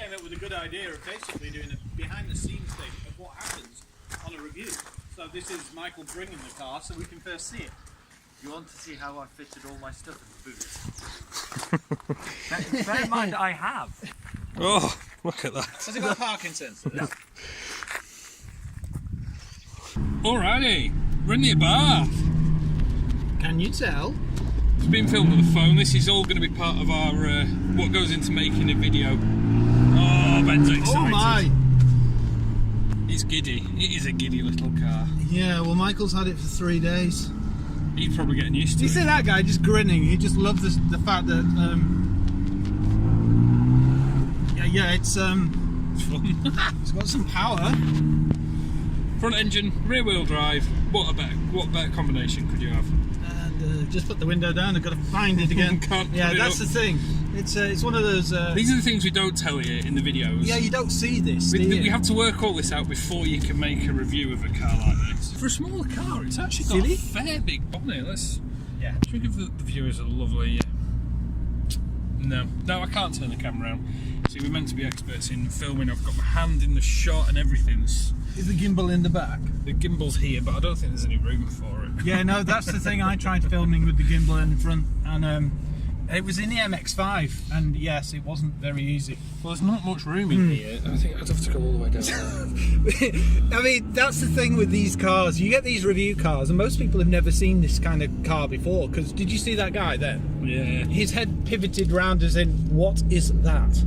came up with a good idea of basically doing a behind-the-scenes thing of what happens on a review. So this is Michael bringing the car, so we can first see it. You want to see how I fitted all my stuff in the boot? Bear in mind, I have. Oh, look at that. Has it got a parking sensor? No. Alrighty, we're in the Abarth. Can you tell? It's been filmed with the phone. This is all going to be part of our what goes into making a video. Oh, Ben's excited. Oh my! It's giddy. It is a giddy little car. Yeah, well, Michael's had it for 3 days. He's probably getting used to Do it. you see that guy just grinning? He just loves the fact that it's fun. it's got some power. Front engine, rear wheel drive. What better combination could you have? And just put the window down. I've got to find it again. Can't yeah, put it that's up. the thing. It's one of those. These are the things we don't tell you in the videos. Yeah, you don't see this. Do you? We have to work all this out before you can make a review of a car like this. For a smaller car, it's actually got a fair big bonnet. Should we give the viewers a lovely... No, I can't turn the camera around. See, we're meant to be experts in filming. I've got my hand in the shot and everything. Is the gimbal in the back? The gimbal's here, but I don't think there's any room for it. Yeah, no, that's the thing. I tried filming with the gimbal in front, and it was in the MX-5, and yes, it wasn't very easy. Well, there's not much room in here. I think I'd have to go all the way down there. I mean, that's the thing with these cars. You get these review cars, and most people have never seen this kind of car before. Because did you see that guy there? Yeah. His head pivoted round as in, what is that?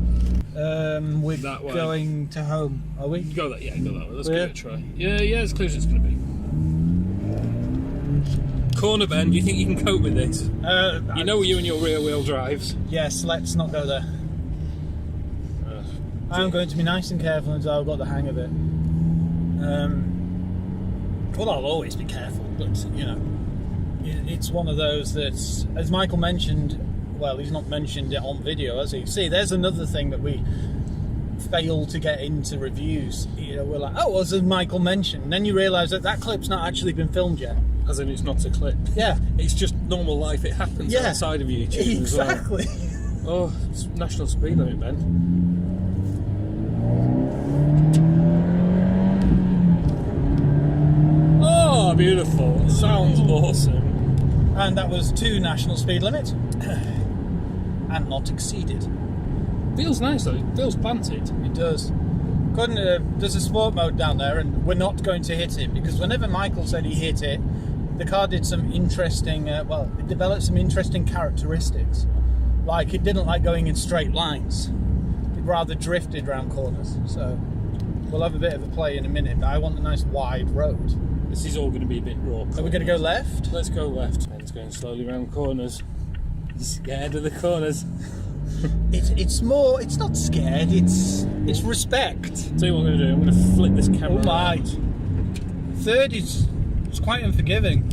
We're That way. going to home, are we? Go that way. Let's give it a try. Yeah, as close as it's going to be. Corner bend, do you think you can cope with this? You know you and your rear wheel drives. Yes, let's not go there. I'm going to be nice and careful until I've got the hang of it. Well, I'll always be careful, but you know, it's one of those that, as Michael mentioned, well, he's not mentioned it on video, has he? See, there's another thing that we fail to get into reviews. You know, we're like, oh, as Michael mentioned, and then you realise that clip's not actually been filmed yet. As in, it's not a clip. Yeah. It's just normal life. It happens outside of YouTube exactly. as well. Oh, it's national speed limit, Ben. Oh, beautiful. Sounds awesome. And that was 2 national speed limit. And not exceeded. Feels nice though. It feels planted. It does. There's a sport mode down there, and we're not going to hit it, because whenever Michael said he hit it, the car did some interesting, it developed some interesting characteristics. Like, it didn't like going in straight lines. It rather drifted around corners. So, we'll have a bit of a play in a minute, but I want a nice wide road. This is all going to be a bit raw. Are we going to go left? Let's go left. Ben's going slowly around corners. He's scared of the corners. It's not scared, it's respect. Tell you what I'm going to do, I'm going to flip this camera Oh my. around. Third is quite unforgiving.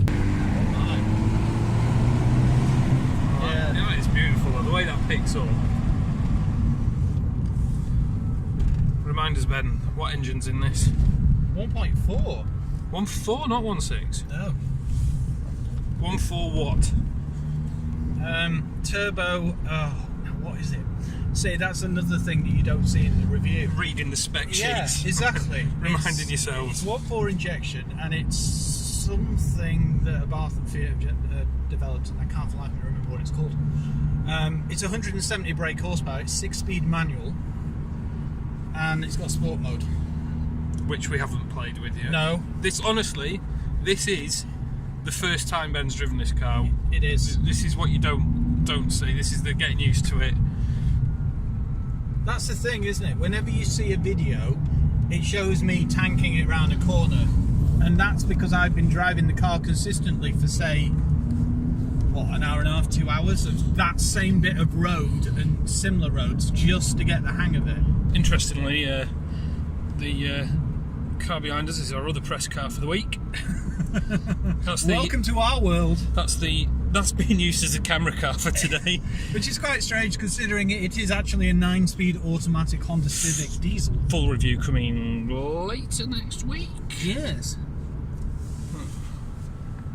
Yeah, it's beautiful though, the way that picks up. Remind us, Ben, what engine's in this? 1.4. 1.4, not 1.6. No. 1.4 what? Turbo. Oh, what is it? See, that's another thing that you don't see in the review. Reading the spec sheets. Yeah, exactly. Reminding yourselves. It's 1.4 injection, and it's something that Abarth and Fiat have developed, and I can't for the life of me remember what it's called. It's 170 brake horsepower. It's 6-speed manual, and it's got sport mode. Which we haven't played with yet. No. This, honestly, this is the first time Ben's driven this car. It is. This is what you don't see. This is the getting used to it. That's the thing, isn't it? Whenever you see a video, it shows me tanking it round a corner, and that's because I've been driving the car consistently for, say, what, an hour and a half, 2 hours of that same bit of road and similar roads just to get the hang of it. Interestingly, the car behind us is our other press car for the week. Welcome to our world. That's being used as a camera car for today. Which is quite strange, considering it is actually a 9-speed automatic Honda Civic diesel. Full review coming later next week. Yes.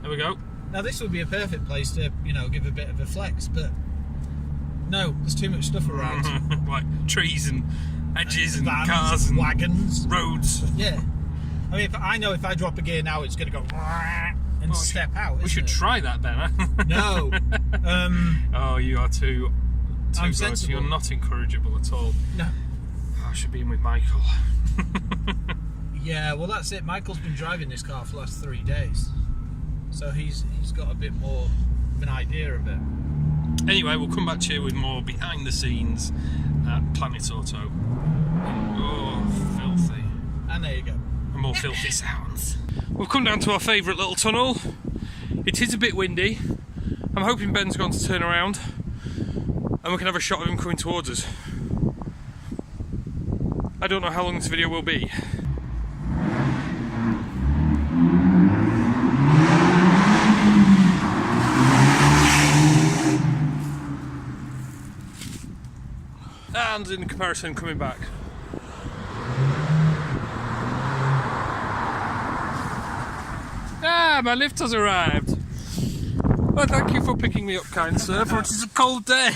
There we go. Now this would be a perfect place to, you know, give a bit of a flex, but no, there's too much stuff around. Like trees and edges and vans, cars and wagons, roads. Yeah. I mean, I know if I drop a gear now, it's going to go and step out. We should try that, Ben. No. Oh, you are too good. sensible. You're not incorrigible at all. No. Oh, I should be in with Michael. Yeah, well, that's it. Michael's been driving this car for the last 3 days, so he's got a bit more of an idea of it. Anyway, we'll come back to you with more behind the scenes at Planet Auto. Oh, filthy. And there you go. And more filthy sounds. We've come down to our favourite little tunnel. It is a bit windy. I'm hoping Ben's going to turn around and we can have a shot of him coming towards us. I don't know how long this video will be. And in comparison, coming back. Ah, my lift has arrived. Well, thank you for picking me up, kind sir, for it is a cold day.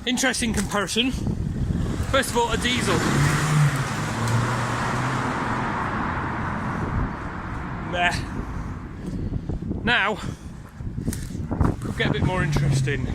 Interesting comparison. First of all, a diesel. There. Now, could get a bit more interesting.